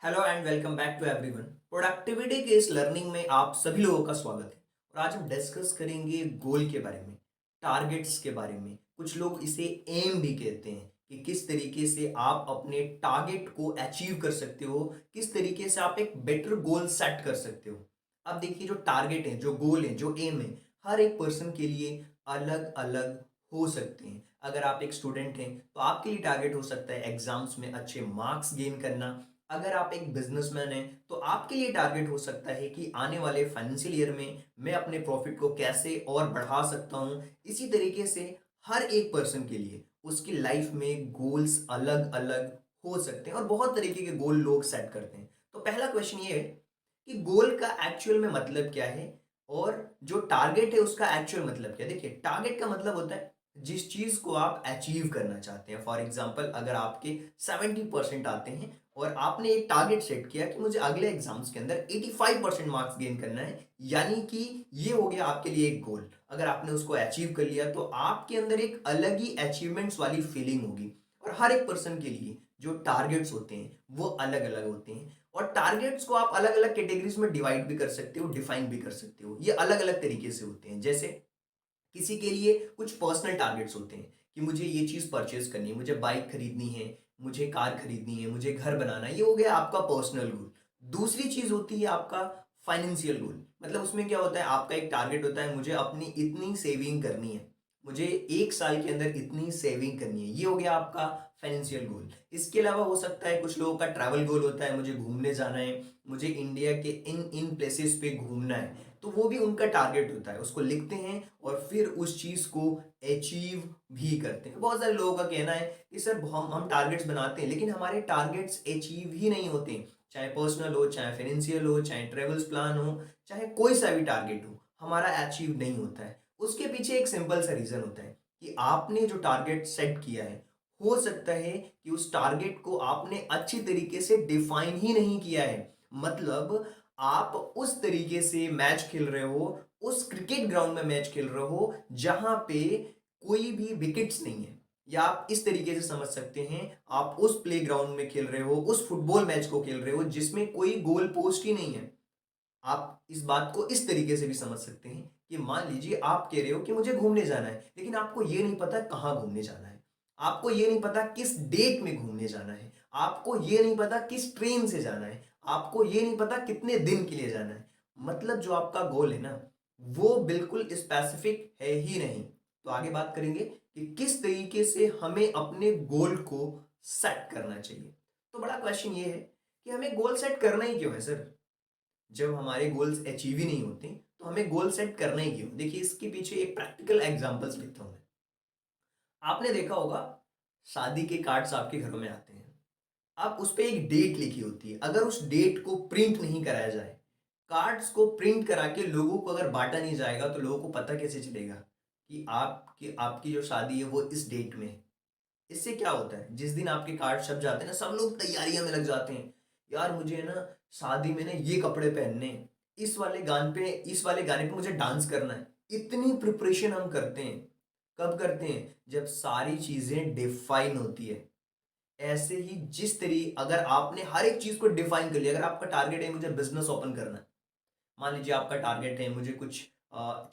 Hello and welcome back to everyone. Productivity के इस learning में आप सभी लोगों का स्वागत है। और आज हम डिस्कस करेंगे गोल के बारे में, टारगेट्स के बारे में। कुछ लोग इसे एम भी कहते हैं कि किस तरीके से आप अपने टारगेट को अचीव कर सकते हो, किस तरीके से आप एक बेटर गोल सेट कर सकते हो। अब देखिए, जो टारगेट है, जो गोल है, जो एम है, हर एक पर्सन के लिए अलग अलग हो सकते हैं। अगर आप एक स्टूडेंट हैं तो आपके लिए टारगेट हो सकता है एग्जाम्स में अच्छे मार्क्स गेन करना। अगर आप एक बिजनेसमैन हैं तो आपके लिए टारगेट हो सकता है कि आने वाले फाइनेंशियल ईयर में मैं अपने प्रॉफिट को कैसे और बढ़ा सकता हूं। इसी तरीके से हर एक पर्सन के लिए उसकी लाइफ में गोल्स अलग अलग हो सकते हैं और बहुत तरीके के गोल लोग सेट करते हैं। तो पहला क्वेश्चन ये है कि गोल का एक्चुअल में मतलब क्या है और जो टारगेट है उसका एक्चुअल मतलब क्या है। देखिए, टारगेट का मतलब होता है जिस चीज को आप अचीव करना चाहते हैं। फॉर एग्जाम्पल, अगर आपके 70% आते हैं और आपने एक टारगेट सेट किया कि मुझे अगले एग्जाम्स के अंदर 85% मार्क्स गेन करना है, यानी कि ये हो गया आपके लिए एक गोल। अगर आपने उसको अचीव कर लिया तो आपके अंदर एक अलग ही अचीवमेंट्स वाली फीलिंग होगी। और हर एक पर्सन के लिए जो टारगेट्स होते हैं वो अलग अलग होते हैं। और टारगेट्स को आप अलग अलग कैटेगरीज में डिवाइड भी कर सकते हो, डिफाइन भी कर सकते हो। ये अलग अलग तरीके से होते हैं। जैसे किसी के लिए कुछ पर्सनल टारगेट्स होते हैं कि मुझे ये चीज परचेज करनी है, मुझे बाइक खरीदनी है, मुझे कार खरीदनी है, मुझे घर बनाना है। ये हो गया आपका पर्सनल गोल। दूसरी चीज होती है आपका फाइनेंशियल गोल। मतलब उसमें क्या होता है, आपका एक टारगेट होता है मुझे अपनी इतनी सेविंग करनी है, मुझे 1 साल के अंदर इतनी सेविंग करनी है। ये हो गया आपका फाइनेंशियल गोल। इसके अलावा हो सकता है कुछ लोगों का ट्रैवल गोल होता है, मुझे घूमने जाना है, मुझे इंडिया के इन इन प्लेसेस पे घूमना है। तो वो भी उनका टारगेट होता है, उसको लिखते हैं और फिर उस चीज को अचीव भी करते हैं। बहुत सारे लोगों का कहना है कि सर हम टारगेट्स बनाते हैं लेकिन हमारे टारगेट्स अचीव ही नहीं होते। चाहे पर्सनल हो, चाहे फाइनेंशियल हो, चाहे ट्रेवल्स प्लान हो, चाहे कोई सा भी टारगेट हो, हमारा अचीव नहीं होता है। उसके पीछे एक सिंपल सा रीजन होता है कि आपने जो टारगेट सेट किया है, हो सकता है कि उस टारगेट को आपने अच्छी तरीके से डिफाइन ही नहीं किया है। मतलब आप उस तरीके से मैच खेल रहे हो, उस क्रिकेट ग्राउंड में मैच खेल रहे हो जहां पे कोई भी विकेट्स नहीं है। या आप इस तरीके से समझ सकते हैं, आप उस प्ले ग्राउंड में खेल रहे हो, उस फुटबॉल मैच को खेल रहे हो जिसमें कोई गोल पोस्ट ही नहीं है। आप इस बात को इस तरीके से भी समझ सकते हैं कि मान लीजिए आप कह रहे हो कि मुझे घूमने जाना है, लेकिन आपको यह नहीं पता कहां घूमने जाना है, आपको यह नहीं पता किस डेट में घूमने जाना है, आपको यह नहीं पता किस ट्रेन से जाना है, आपको यह नहीं पता कितने दिन के लिए जाना है। मतलब जो आपका गोल है ना, वो बिल्कुल स्पेसिफिक है ही नहीं। तो आगे बात करेंगे कि किस तरीके से हमें अपने गोल को सेट करना चाहिए। तो बड़ा क्वेश्चन ये है कि हमें गोल सेट करना ही क्यों है सर। जब हमारे गोल्स अचीव ही नहीं होते तो हमें गोल सेट करना ही क्यों। देखिए, इसके पीछे एक प्रैक्टिकल एग्जांपल्स लिखता हूं मैं। आपने देखा होगा, शादी के कार्ड्स आपके घरों में आते हैं। आप उस पे एक डेट लिखी होती है। अगर उस डेट को प्रिंट नहीं कराया जाए, कार्ड्स को प्रिंट करा के लोगों को अगर बांटा नहीं जाएगा, तो लोगों को पता कैसे चलेगा कि आपकी आपकी जो शादी है वो इस डेट में है। इससे क्या होता है, जिस दिन आपके कार्ड छप जाते हैं ना, सब लोग तैयारियों में लग जाते हैं। यार मुझे है ना शादी में ना ये कपड़े पहनने हैं, इस वाले गाने पे मुझे डांस करना है। इतनी प्रिपरेशन हम करते हैं। कब करते हैं, जब सारी चीजें डिफाइन होती है। ऐसे ही जिस तरीके अगर आपने हर एक चीज को डिफाइन कर लिया, अगर आपका टारगेट है मुझे बिजनेस ओपन करना है, मान लीजिए आपका टारगेट है मुझे कुछ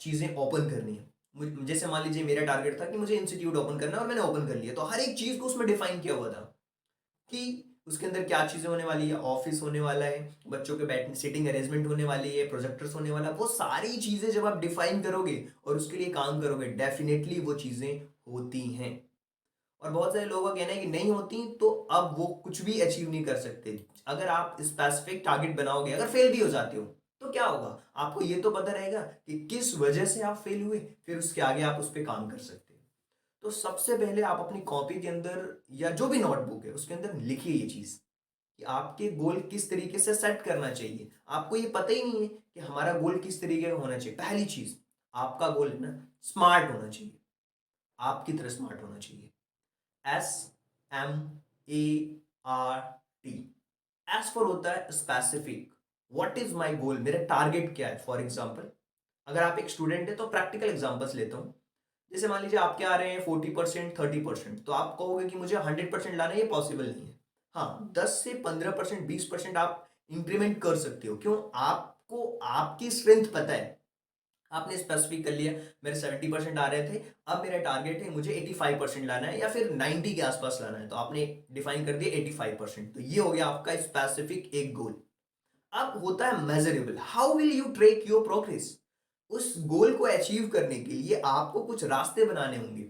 चीजें ओपन करनी है। जैसे मान लीजिए मेरा टारगेट था कि मुझे इंस्टीट्यूट ओपन करना है और मैंने ओपन कर लिया, तो हर एक चीज को उसमें डिफाइन किया हुआ था कि उसके अंदर क्या चीजें होने वाली है, ऑफिस होने वाला है, बच्चों के बैठने सीटिंग अरेंजमेंट होने वाली है, प्रोजेक्टर्स होने वाला है। वो सारी चीजें जब आप डिफाइन करोगे और उसके लिए काम करोगे, डेफिनेटली वो चीजें होती हैं। और बहुत सारे लोगों का कहना है कि नहीं होती, तो अब वो कुछ भी अचीव नहीं कर सकते। अगर आप स्पेसिफिक टारगेट बनाओगे, अगर फेल भी हो जाते हो तो क्या होगा, आपको ये तो पता रहेगा कि किस वजह से आप फेल हुए, फिर उसके आगे आप उस पर काम कर सकते हो। तो सबसे पहले आप अपनी कॉपी के अंदर या जो भी नोटबुक है उसके अंदर लिखिए ये चीज कि आपके गोल किस तरीके से सेट करना चाहिए। आपको ये पता ही नहीं है कि हमारा गोल किस तरीके का होना चाहिए। पहली चीज, आपका गोल है ना, स्मार्ट होना चाहिए, आपकी तरह स्मार्ट होना चाहिए। SMART। एस फॉर होता है स्पेसिफिक। व्हाट इज माई गोल, मेरा टारगेट क्या है। फॉर एग्जाम्पल, अगर आप एक स्टूडेंट है तो प्रैक्टिकल एग्जाम्पल्स लेता हूं। जैसे मान लीजिए आपके आ रहे हैं 40%, 30%, तो आप कहोगे कि मुझे 100% लाना है, ये पॉसिबल नहीं है। हाँ, 10 से 15%, 20% आप इंक्रीमेंट कर सकते हो। क्यों? आपको आपकी स्ट्रेंथ पता है। आपने स्पेसिफिक कर लिया, मेरे 70% आ रहे थे, अब मेरा टारगेट है मुझे 85% लाना है या फिर 90 के आसपास लाना है, तो आपने डिफाइन कर दिया 85%। तो ये हो गया आपका स्पेसिफिक एक गोल। अब होता है measurable. How will you track your progress? उस गोल को अचीव करने के लिए आपको कुछ रास्ते बनाने होंगे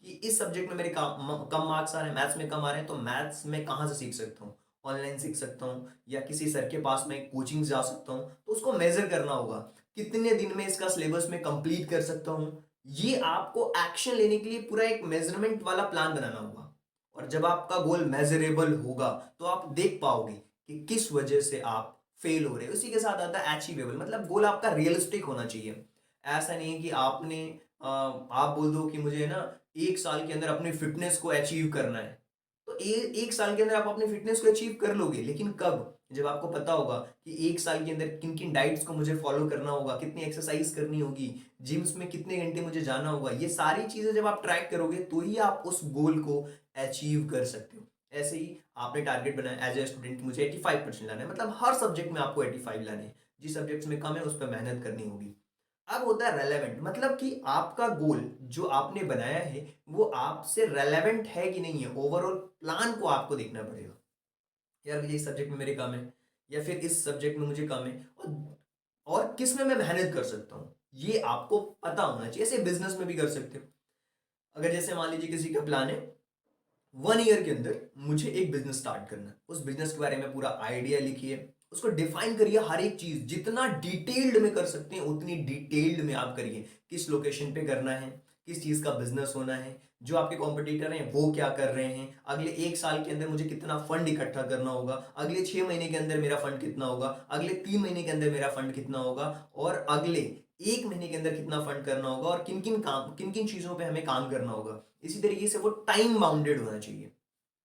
कि इस सब्जेक्ट में मेरे कम मार्क्स आ रहे हैं, मैथ्स में कम आ रहे हैं, तो मैथ्स में कहाँ से सीख सकता हूँ? ऑनलाइन सीख सकता हूँ या किसी सर के पास में कोचिंग जा सकता हूँ। तो उसको मेजर करना होगा, कितने दिन में इसका सिलेबस में कंप्लीट कर सकता हूँ। ये आपको एक्शन लेने के लिए पूरा एक मेजरमेंट वाला प्लान बनाना होगा। और जब आपका गोल मेजरेबल होगा तो आप देख पाओगे कि किस वजह से आप फेल हो रहे हो। उसी के साथ आता है अचीवेबल, मतलब गोल आपका रियलिस्टिक होना चाहिए। ऐसा नहीं है कि आपने आप बोल दो कि मुझे ना 1 साल के अंदर अपनी फिटनेस को अचीव करना है। तो 1 साल के अंदर आप अपनी फिटनेस को अचीव कर लोगे, लेकिन कब? जब आपको पता होगा कि 1 साल के अंदर किन किन डाइट्स को मुझे फॉलो करना होगा, कितनी एक्सरसाइज करनी होगी, जिम्स में कितने घंटे मुझे जाना होगा। ये सारी चीजें जब आप ट्रैक करोगे तो ही आप उस गोल को अचीव कर सकते हो। ऐसे ही आपने टारगेट बनाया एज ए स्टूडेंट, मुझे 85% लाना है, मतलब हर सब्जेक्ट में आपको 85 लाने हैं। जिस सब्जेक्ट्स में कम है उस पर मेहनत करनी होगी। अब होता है रेलेवेंट, मतलब कि आपका गोल जो आपने बनाया है वो आपसे रेलेवेंट है कि नहीं है। ओवरऑल प्लान को आपको देखना पड़ेगा। यार मुझे इस सब्जेक्ट में मेरे कम है, या फिर इस सब्जेक्ट में मुझे कम है, और किस में मैं मेहनत कर सकता हूँ, ये आपको पता होना चाहिए। ऐसे बिजनेस में भी कर सकते हो। अगर जैसे मान लीजिए किसी का प्लान है 1 ईयर के अंदर मुझे एक बिजनेस स्टार्ट करना है, उस बिजनेस के बारे में पूरा आइडिया लिखिए, उसको डिफाइन करिए, हर एक चीज जितना डिटेल्ड में कर सकते हैं उतनी डिटेल्ड में आप करिए। किस लोकेशन पे करना है, किस चीज का बिजनेस होना है, जो आपके कॉम्पिटिटर हैं वो क्या कर रहे हैं, अगले 1 साल के अंदर मुझे कितना फंड इकट्ठा करना होगा, अगले 6 महीने के अंदर मेरा फंड कितना होगा, अगले 3 महीने के अंदर मेरा फंड कितना होगा, और अगले 1 महीने के अंदर कितना फंड करना होगा, और किन किन चीजों पे हमें काम करना होगा। इसी तरीके से वो टाइम बाउंडेड होना चाहिए,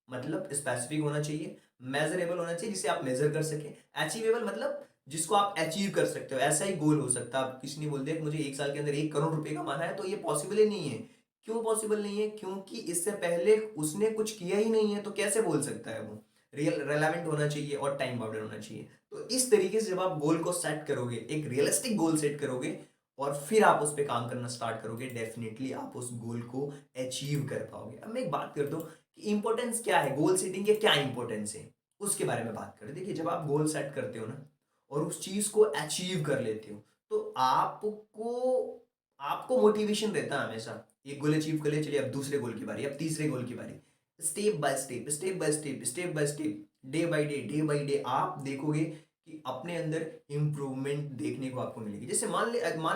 मतलब स्पेसिफिक होना चाहिए, मेजरेबल होना चाहिए जिसे आप मेजर कर सके, अचीवेबल मतलब जिसको आप अचीव कर सकते हो। ऐसा ही गोल हो सकता है, आप किसी ने बोल दिया कि मुझे 1 साल के अंदर 1 करोड़ रुपए कमाना है, तो ये पॉसिबल ही नहीं है। क्यों पॉसिबल नहीं है? क्योंकि इससे पहले उसने कुछ किया ही नहीं है, तो कैसे बोल सकता है वो? रियल रेलेवेंट होना चाहिए और टाइम बाउंडेड होना चाहिए। तो इस तरीके से जब आप गोल को सेट करोगे, एक रियलिस्टिक गोल सेट करोगे, और फिर आप उस पर काम करना स्टार्ट करोगे, डेफिनेटली आप उस गोल को अचीव कर पाओगे। अब मैं एक बात करता हूँ कि इंपॉर्टेंस क्या है, गोल सेटिंग के क्या इंपॉर्टेंस है, उसके बारे में बात करें। देखिए, जब आप गोल सेट करते हो ना और उस चीज को अचीव कर लेते हो, तो आपको आपको मोटिवेशन रहता है हमेशा। एक गोल अचीव कर लिया, चलिए अब दूसरे गोल की बारी, अब तीसरे गोल की बारी। Step by step, step by step, step by step, day by day आप देखोगे कि अपने अंदर इंप्रूवमेंट देखने को आपको मिलेगी। जैसे मान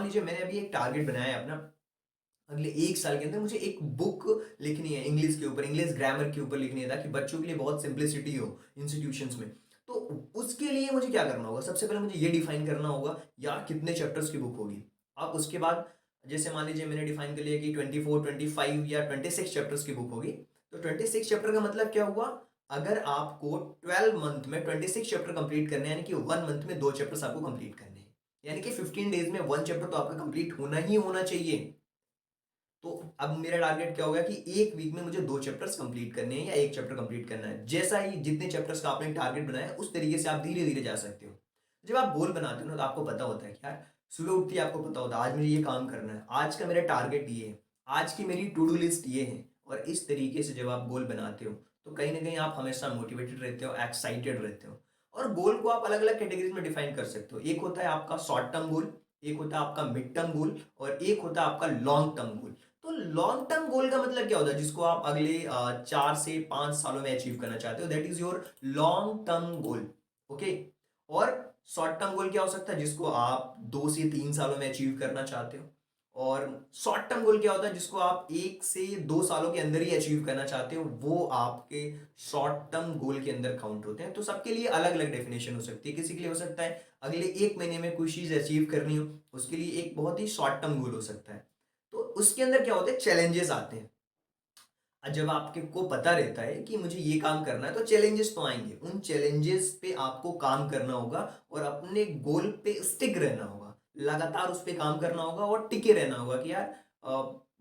लीजिए मैंने अभी एक टारगेट बनाया है अपना, अगले 1 साल के अंदर मुझे एक बुक लिखनी है इंग्लिश के ऊपर, इंग्लिश ग्रामर के ऊपर लिखनी है, ताकि बच्चों के लिए बहुत सिंप्लिसिटी हो इंस्टीट्यूशंस में। तो उसके लिए मुझे क्या करना होगा? सबसे पहले मुझे ये डिफाइन करना होगा यार कितने चैप्टर्स की बुक होगी। अब उसके बाद जैसे मान लीजिए मैंने डिफाइन कर लिया कि 24, 25 या 26 चैप्टर्स की बुक होगी। तो 26 चैप्टर का मतलब क्या हुआ? अगर आपको 12 मंथ में 26 चैप्टर कंप्लीट करने हैं, यानी कि 1 मंथ में 2 चैप्टर्स आपको कंप्लीट करने हैं, यानी कि 15 डेज में 1 चैप्टर तो आपका कंप्लीट होना ही होना चाहिए। तो अब मेरा टारगेट क्या होगा कि 1 वीक में मुझे 2 चैप्टर्स कंप्लीट करने हैं या 1 चैप्टर कंप्लीट करना है। जैसा ही जितने चैप्टर्स का आपने टारगेट बनाया है उस तरीके से आप धीरे धीरे जा सकते हो। जब आप गोल बनाते हो ना तो आपको पता होता है कि यार सुबह उठते ही आपको पता होता है आज मुझे ये काम करना है, आज का मेरा टारगेट ये है, आज की मेरी टू डू लिस्ट ये है। और इस तरीके से जब आप गोल बनाते हो तो कहीं ना कहीं आप हमेशा मोटिवेटेड रहते हो, एक्साइटेड रहते हो। और गोल को आप अलग अलग कैटेगरीज में डिफाइन कर सकते हो। एक होता है आपका शॉर्ट टर्म गोल, एक होता है आपका मिड टर्म गोल, और एक होता है आपका लॉन्ग टर्म गोल। तो लॉन्ग टर्म गोल का मतलब क्या होता है? जिसको आप अगले 4 से 5 सालों में अचीव करना चाहते हो, that is your long term goal. Okay. और शॉर्ट टर्म गोल क्या हो सकता है? जिसको आप 2 से 3 सालों में अचीव करना चाहते हो। और शॉर्ट टर्म गोल क्या होता है? जिसको आप 1 से 2 सालों के अंदर ही अचीव करना चाहते हो, वो आपके शॉर्ट टर्म गोल के अंदर काउंट होते हैं। तो सबके लिए अलग अलग डेफिनेशन हो सकती है। किसी के लिए हो सकता है अगले 1 महीने में कोई चीज अचीव करनी हो, उसके लिए एक बहुत ही शॉर्ट टर्म गोल हो सकता है। तो उसके अंदर क्या होते हैं? चैलेंजेस आते हैं। जब आपके को पता रहता है कि मुझे ये काम करना है तो चैलेंजेस तो आएंगे, उन चैलेंजेस पे आपको काम करना होगा और अपने गोल पे स्टिक रहना होगा, लगातार उस पे काम करना होगा और टिके रहना होगा कि यार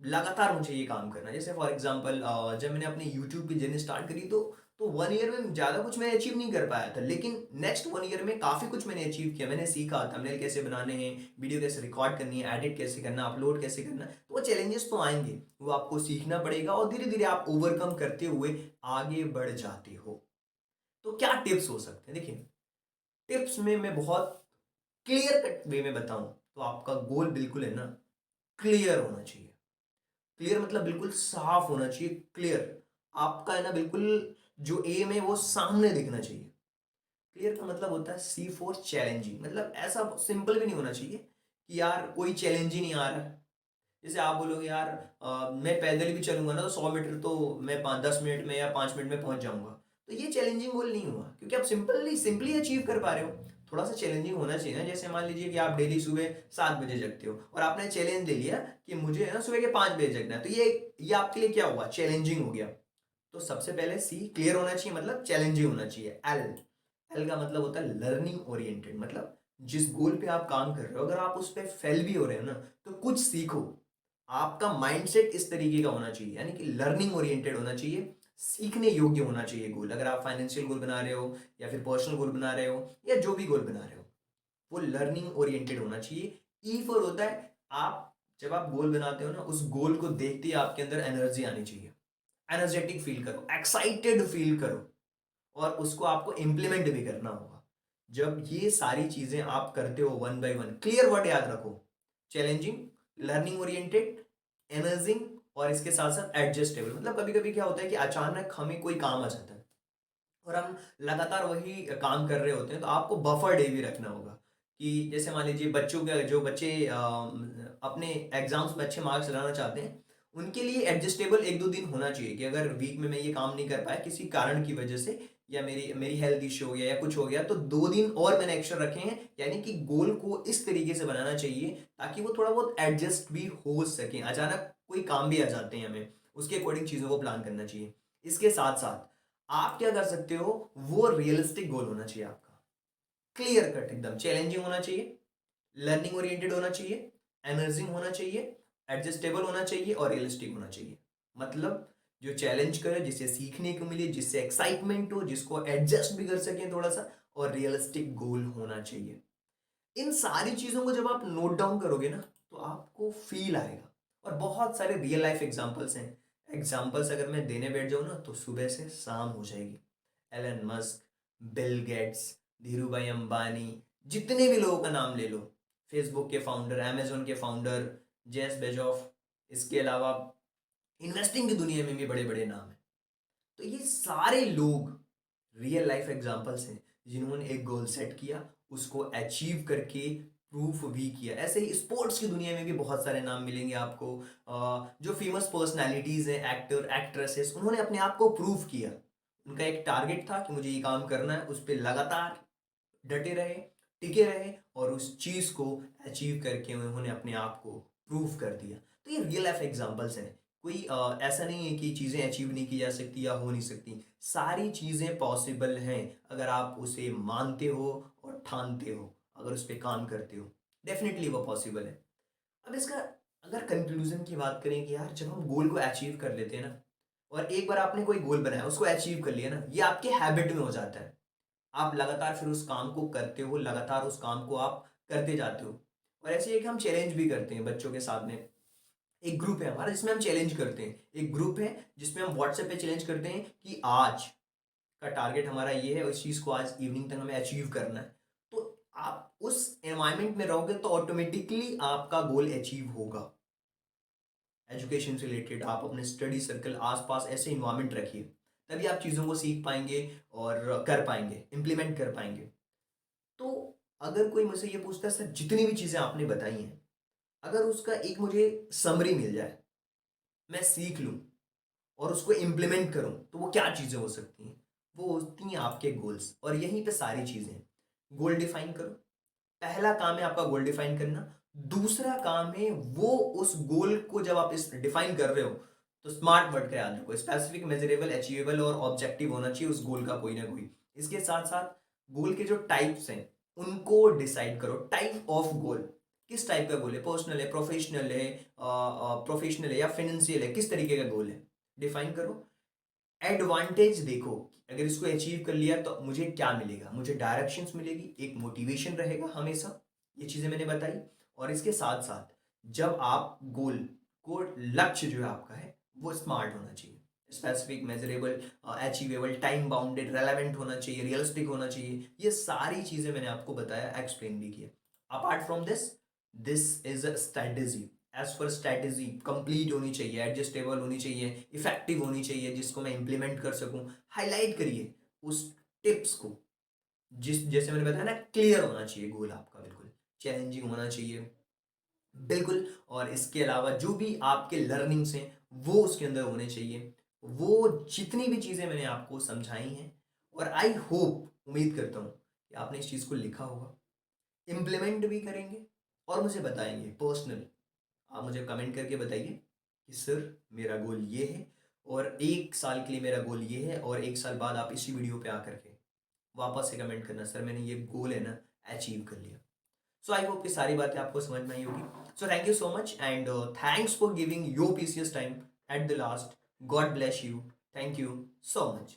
लगातार मुझे ये काम करना है। जैसे फॉर एग्जांपल जब मैंने अपनी यूट्यूब की जर्नी स्टार्ट करी तो तो 1 ईयर में ज़्यादा कुछ मैं अचीव नहीं कर पाया था, लेकिन नेक्स्ट 1 ईयर में काफ़ी कुछ मैंने अचीव किया। मैंने सीखा थंबनेल कैसे बनाने हैं, वीडियो कैसे रिकॉर्ड करनी है, एडिट कैसे करना, अपलोड कैसे करना। तो वो चैलेंजेस तो आएंगे, वो आपको सीखना पड़ेगा और धीरे धीरे आप ओवरकम करते हुए आगे बढ़ जाते हो। तो क्या टिप्स हो सकते हैं? देखिए, टिप्स में मैं बहुत क्लियर कट वे में बताऊं तो आपका गोल बिल्कुल है ना, क्लियर होना चाहिए। क्लियर मतलब बिल्कुल साफ होना चाहिए, क्लियर। आपका है ना बिल्कुल जो एम है वो सामने दिखना चाहिए। क्लियर का मतलब होता है सी फॉर चैलेंजिंग, मतलब ऐसा सिंपल भी नहीं होना चाहिए कि यार कोई चैलेंज ही नहीं आ रहा। जैसे आप बोलोगे यार मैं पैदल भी चलूंगा ना तो 100 मीटर तो मैं 5-10 मिनट में या 5 मिनट में पहुंच जाऊंगा। तो ये चैलेंजिंग गोल नहीं हुआ, क्योंकि आप सिंपली अचीव कर पा रहे हो। थोड़ा सा चैलेंजिंग होना चाहिए ना। जैसे मान लीजिए कि आप डेली सुबह 7 बजे जगते हो और आपने चैलेंज ले लिया कि मुझे है ना सुबह के 5 बजे जगना है, तो ये आपके लिए क्या हुआ? चैलेंजिंग हो गया। तो सबसे पहले सी क्लियर होना चाहिए, मतलब चैलेंजिंग होना चाहिए। एल एल का मतलब होता है लर्निंग ओरिएंटेड, मतलब जिस गोल पे आप काम कर रहे हो अगर आप उस पर फेल भी हो रहे हो ना तो कुछ सीखो। आपका माइंडसेट इस तरीके का होना चाहिए, यानी कि लर्निंग ओरिएंटेड होना चाहिए, सीखने योग्य होना चाहिए गोल। अगर आप फाइनेंशियल गोल बना रहे हो या फिर पर्सनल गोल बना रहे हो या जो भी गोल बना रहे हो, वो लर्निंग ओरिएंटेड होना चाहिए। ई फॉर होता है आप जब आप गोल बनाते हो ना, उस गोल को देखते ही आपके अंदर एनर्जी आनी चाहिए। एनर्जेटिक फील करो, एक्साइटेड फील करो, और उसको आपको इंप्लीमेंट भी करना होगा। जब ये सारी चीजें आप करते हो one by one, clear word याद रखो, चैलेंजिंग, लर्निंग ओरिएंटेड, एनर्जिंग, और इसके साथ साथ एडजस्टेबल। मतलब कभी कभी क्या होता है कि अचानक हमें कोई काम आ जाता है और हम लगातार वही काम कर रहे होते हैं, तो आपको बफर डे भी रखना होगा। कि जैसे मान लीजिए बच्चों के जो बच्चे अपने एग्जाम्स में अच्छे मार्क्स लाना चाहते हैं, उनके लिए एडजस्टेबल 1-2 दिन होना चाहिए कि अगर वीक में मैं ये काम नहीं कर पाया किसी कारण की वजह से, या मेरी मेरी हेल्थ इश्यू हो गया या कुछ हो गया, तो 2 दिन और मैंने एक्स्ट्रा रखे हैं। यानी कि गोल को इस तरीके से बनाना चाहिए ताकि वो थोड़ा बहुत एडजस्ट भी हो सके। अचानक कोई काम भी आ जाते हैं, हमें उसके अकॉर्डिंग चीज़ों को प्लान करना चाहिए। इसके साथ साथ आप क्या कर सकते हो, वो रियलिस्टिक गोल होना चाहिए आपका, क्लियर कट एकदम। चैलेंजिंग होना चाहिए, लर्निंग ओरिएंटेड होना चाहिए, एनर्जिंग होना चाहिए, एडजस्टेबल होना चाहिए और रियलिस्टिक होना चाहिए। मतलब जो चैलेंज करे, जिससे सीखने को मिले, जिससे एक्साइटमेंट हो, जिसको एडजस्ट भी कर सकें थोड़ा सा, और रियलिस्टिक गोल होना चाहिए। इन सारी चीजों को जब आप नोट डाउन करोगे ना तो आपको फील आएगा। और बहुत सारे रियल लाइफ एग्जांपल्स हैं। एग्जांपल्स अगर मैं देने बैठ जाऊं ना तो सुबह से शाम हो जाएगी। Elon Musk, Bill Gates, Dhirubhai Ambani, जितने भी लोगों का नाम ले लो, फेसबुक के फाउंडर, अमेजोन के फाउंडर, जेस बेजोफ, इसके अलावा इन्वेस्टिंग की दुनिया में भी बड़े बड़े नाम हैं। तो ये सारे लोग रियल लाइफ एग्जांपल्स हैं जिन्होंने एक गोल सेट किया, उसको अचीव करके प्रूफ भी किया। ऐसे ही स्पोर्ट्स की दुनिया में भी बहुत सारे नाम मिलेंगे आपको। जो फेमस पर्सनालिटीज हैं, एक्टर एक्ट्रेसेस, उन्होंने अपने आप को प्रूव किया। उनका एक टारगेट था कि मुझे ये काम करना है, उस पर लगातार डटे रहे, टिके रहे, और उस चीज को अचीव करके उन्होंने अपने आप को प्रूव कर दिया। तो ये रियल लाइफ एग्जांपल्स हैं। कोई ऐसा नहीं है कि चीजें अचीव नहीं की जा सकती या हो नहीं सकती। सारी चीजें पॉसिबल हैं अगर आप उसे मानते हो और ठानते हो, अगर उस पर काम करते हो, डेफिनेटली वो पॉसिबल है। अब इसका अगर कंक्लूजन की बात करें कि यार जब हम गोल को अचीव कर लेते हैं ना, और एक बार आपने कोई गोल बनाया उसको अचीव कर लिया ना, ये आपके हैबिट में हो जाता है। आप लगातार फिर उस काम को करते हो, लगातार उस काम को आप करते जाते हो। और ऐसे एक हम चैलेंज भी करते हैं बच्चों के साथ में। एक ग्रुप है हमारा जिसमें हम चैलेंज करते हैं, एक ग्रुप है जिसमें हम व्हाट्सएप पे चैलेंज करते हैं कि आज का टारगेट हमारा ये है और इस चीज को आज इवनिंग तक हमें अचीव करना है। तो आप उस एनवायरमेंट में रहोगे तो ऑटोमेटिकली आपका गोल अचीव होगा। एजुकेशन से रिलेटेड आप अपने स्टडी सर्कल आसपास ऐसे इन्वायरमेंट रखिए, तभी आप चीज़ों को सीख पाएंगे और कर पाएंगे, इम्प्लीमेंट कर पाएंगे। तो अगर कोई मुझसे ये पूछता है सर जितनी भी चीज़ें आपने बताई हैं, अगर उसका एक मुझे समरी मिल जाए, मैं सीख लूँ और उसको इम्प्लीमेंट करूँ, तो वो क्या चीज़ें हो सकती हैं? वो होती हैं आपके गोल्स, और यहीं पे सारी चीज़ें हैं। गोल डिफाइन करो, पहला काम है आपका गोल डिफाइन करना। दूसरा काम है वो उस गोल को जब आप इस डिफाइन कर रहे हो तो स्मार्ट वर्ड का याद रखो, स्पेसिफिक, मेजरेबल, अचीवेबल और ऑब्जेक्टिव होना चाहिए उस गोल का कोई ना कोई। इसके साथ साथ गोल के जो टाइप्स हैं उनको डिसाइड करो। टाइप ऑफ गोल, किस टाइप का गोल है, पर्सनल है, प्रोफेशनल है, या फाइनेंशियल है, किस तरीके का गोल है, डिफाइन करो। एडवांटेज देखो, अगर इसको अचीव कर लिया तो मुझे क्या मिलेगा, मुझे डायरेक्शंस मिलेगी, एक मोटिवेशन रहेगा हमेशा, ये चीजें मैंने बताई। और इसके साथ साथ जब आप गोल को, लक्ष्य जो है आपका है वो स्मार्ट होना चाहिए, specific, measurable, achievable, time bounded, relevant होना चाहिए, रियलिस्टिक होना चाहिए। ये सारी चीजें मैंने आपको बताया, एक्सप्लेन भी किया। Apart from this, this is a strategy. As per strategy complete होनी चाहिए, एडजस्टेबल होनी चाहिए, इफेक्टिव होनी चाहिए, जिसको मैं इंप्लीमेंट कर सकूं। हाईलाइट करिए उस टिप्स को, जिस जैसे मैंने बताया ना, क्लियर होना चाहिए गोल आपका, बिल्कुल चैलेंजिंग होना चाहिए, बिल्कुल। और इसके अलावा जो भी आपके लर्निंग्स हैं वो उसके अंदर होने चाहिए। वो जितनी भी चीज़ें मैंने आपको समझाई हैं, और आई होप, उम्मीद करता हूँ कि आपने इस चीज़ को लिखा होगा, इम्प्लीमेंट भी करेंगे, और मुझे बताएंगे पर्सनल। आप मुझे कमेंट करके बताइए कि सर मेरा गोल ये है, और 1 साल के लिए मेरा गोल ये है, और 1 साल बाद आप इसी वीडियो पे आकर के वापस से कमेंट करना, सर मैंने ये गोल है ना अचीव कर लिया। सो आई होप कि सारी बातें आपको समझ में आई होगी। So thank you so much, and thanks for giving your precious time at the last. God bless you. Thank you so much.